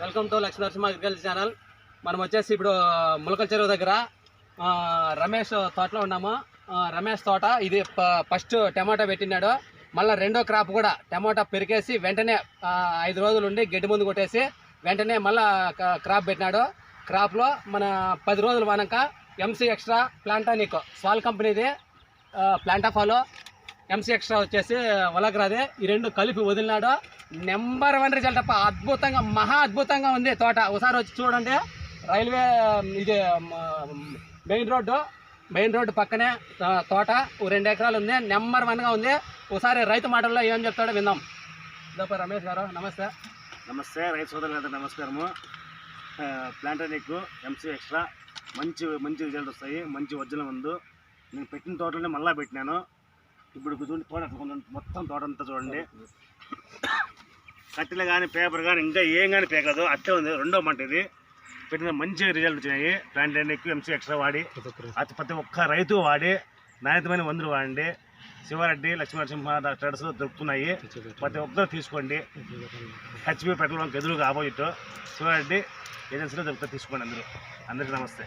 Welcome to Lakshmi Narasimha agriculture channel. మనం వచ్చేసి ఇప్పుడు ములకల చెరువు దగ్గర రమేష్ తోటలో ఉన్నాము. రమేష్ తోట ఇది ఫస్ట్ టమాటా పెట్టినాడు. మళ్ళీ రెండో క్రాప్ కూడా టమాటా పెరికేసి వెంటనే 5 రోజులు ఉండి గడ్డి ముందు కొట్టేసి వెంటనే మళ్ళీ క్రాప్ పెట్టినాడు. క్రాప్లో మన 10 రోజులు వానక ఎంసీ ఎక్స్ట్రా ప్లాంటానిక్ స్వాల్ కంపెనీది ప్లాంటాఫాలో ఎంసీ ఎక్స్ట్రా వచ్చేసి వలగ్రాదే ఈ రెండు కలిపి వదిలినాడు. నెంబర్ 1 రిజల్ట్ అప్ప. అద్భుతంగా మహా అద్భుతంగా ఉంది తోట. ఒకసారి వచ్చి చూడండి. రైల్వే ఇది మెయిన్ రోడ్డు పక్కనే తోట 2 ఎకరాలు ఉంది. నెంబర్ 1గా ఉంది. ఒకసారి రైతు మాటల్లో ఏం చెప్తాడో విందాం. ఇదొక రమేష్ గారు, నమస్తే. నమస్తే రైతు సోదరులందరూ నమస్కారము. ప్లాంటానిక్ ఎంసీ ఎక్స్ట్రా మంచి రిజల్ట్ వస్తాయి. మంచి ఒరిజినల్ ముందు నేను పెట్టిన తోటలోనే మళ్ళీ పెట్టినాను. ఇప్పుడు చూడండి తోట మొత్తం తోట అంతా చూడండి. కట్టెలు కానీ పేపర్ కానీ ఇంకా ఏం కానీ పేకదు అట్టే ఉంది. రెండో మంట ఇది పెట్టిన మంచి రిజల్ట్ వచ్చినాయి. ప్లాంటానిక్ ఎంసీ ఎక్స్ట్రా వాడి ప్రతి ఒక్క రైతు వాడి నాణ్యతమైన మందులు వాడండి. శివారెడ్డి లక్ష్మీ నరసింహ ట్రేడర్స్ దొరుకుతున్నాయి. ప్రతి ఒక్కరు తీసుకోండి. హెచ్పి పెట్రోల్ బంక్ ఎదురుగా ఆపోజిట్ శివారెడ్డి ఏజెన్సీలో దొరుకుతాయి. తీసుకోండి అందరికీ నమస్తే.